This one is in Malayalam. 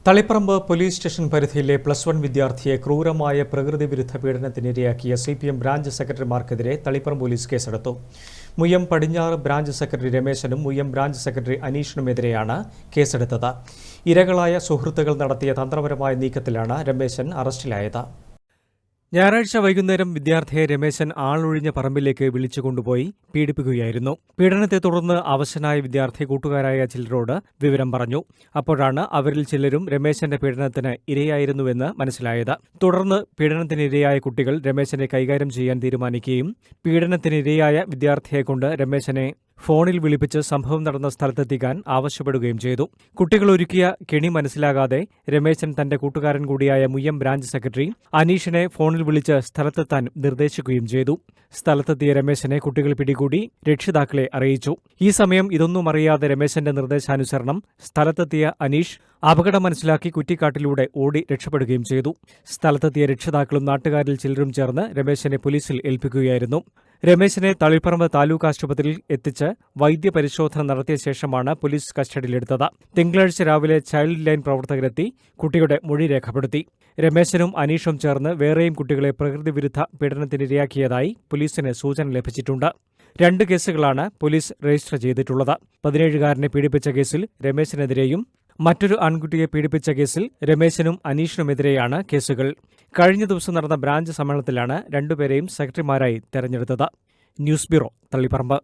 തളിപ്പറമ്പ് പോലീസ് സ്റ്റേഷൻ പരിധിയിലെ +1 വിദ്യാർത്ഥിയെ ക്രൂരമായ പ്രകൃതിവിരുദ്ധ പീഡനത്തിനിരയാക്കിയ CPM ബ്രാഞ്ച് സെക്രട്ടറിമാർക്കെതിരെ തളിപ്പറമ്പ് പോലീസ് കേസെടുത്തു. മുയ്യം പടിഞ്ഞാറ് ബ്രാഞ്ച് സെക്രട്ടറി രമേശനും മുയ്യം ബ്രാഞ്ച് സെക്രട്ടറി അനീഷിനുമെതിരെയാണ് കേസെടുത്തത്. ഇരകളായ സുഹൃത്തുക്കൾ നടത്തിയ തന്ത്രപരമായ നീക്കത്തിലാണ് രമേശൻ അറസ്റ്റിലായത്. ഞായറാഴ്ച വൈകുന്നേരം വിദ്യാർത്ഥിയെ രമേശൻ ആളൊഴിഞ്ഞ പറമ്പിലേക്ക് വിളിച്ചുകൊണ്ടുപോയി പീഡിപ്പിക്കുകയായിരുന്നു. പീഡനത്തെ തുടർന്ന് അവശനായ വിദ്യാർത്ഥി കൂട്ടുകാരായ ചിലരോട് വിവരം പറഞ്ഞു. അപ്പോഴാണ് അവരിൽ ചിലരും രമേശന്റെ പീഡനത്തിന് ഇരയായിരുന്നുവെന്ന് മനസ്സിലായത്. തുടർന്ന് പീഡനത്തിനിരയായ കുട്ടികൾ രമേശനെ കൈകാര്യം ചെയ്യാൻ തീരുമാനിക്കുകയും പീഡനത്തിനിരയായ വിദ്യാർത്ഥിയെക്കൊണ്ട് രമേശനെ ഫോണിൽ വിളിപ്പിച്ച് സംഭവം നടന്ന സ്ഥലത്തെത്തിക്കാൻ ആവശ്യപ്പെടുകയും ചെയ്തു. കുട്ടികൾ ഒരുക്കിയ കെണി മനസ്സിലാകാതെ രമേശൻ തന്റെ കൂട്ടുകാരൻ കൂടിയായ മുയ്യം ബ്രാഞ്ച് സെക്രട്ടറി അനീഷിനെ ഫോണിൽ വിളിച്ച് സ്ഥലത്തെത്താൻ നിർദ്ദേശിക്കുകയും ചെയ്തു. സ്ഥലത്തെത്തിയ രമേശനെ കുട്ടികൾ പിടികൂടി രക്ഷിതാക്കളെ അറിയിച്ചു. ഈ സമയം ഇതൊന്നും അറിയാതെ രമേശന്റെ നിർദ്ദേശാനുസരണം സ്ഥലത്തെത്തിയ അനീഷ് അപകടം മനസ്സിലാക്കി കുറ്റിക്കാട്ടിലൂടെ ഓടി രക്ഷപ്പെടുകയും ചെയ്തു. സ്ഥലത്തെത്തിയ രക്ഷിതാക്കളും നാട്ടുകാരിൽ ചിലരും ചേർന്ന് രമേശനെ പോലീസിൽ ഏൽപ്പിക്കുകയായിരുന്നു. രമേശനെ തളിപ്പറമ്പ് താലൂക്ക് ആശുപത്രിയിൽ എത്തിച്ച് വൈദ്യപരിശോധന നടത്തിയ ശേഷമാണ് പോലീസ് കസ്റ്റഡിയിലെടുത്തത്. തിങ്കളാഴ്ച രാവിലെ ചൈൽഡ് ലൈൻ പ്രവർത്തകരെത്തി കുട്ടിയുടെ മൊഴി രേഖപ്പെടുത്തി. രമേശനും അനീഷും ചേർന്ന് വേറെയും കുട്ടികളെ പ്രകൃതിവിരുദ്ധ പീഡനത്തിനിരയാക്കിയതായി പോലീസിന് സൂചന ലഭിച്ചിട്ടുണ്ട്. 2 കേസുകളാണ് പോലീസ് രജിസ്റ്റർ ചെയ്തിട്ടുള്ളത്. 17-കാരനെ പീഡിപ്പിച്ച കേസിൽ രമേശനെതിരെയും മറ്റൊരു ആൺകുട്ടിയെ പീഡിപ്പിച്ച കേസിൽ രമേശനും അനീഷിനുമെതിരെയാണ് കേസുകൾ. കഴിഞ്ഞ ദിവസം നടന്ന ബ്രാഞ്ച് സമ്മേളനത്തിലാണ് രണ്ടുപേരെയും സെക്രട്ടറിമാരായി തെരഞ്ഞെടുത്തത്. News bureau, Taliparamba.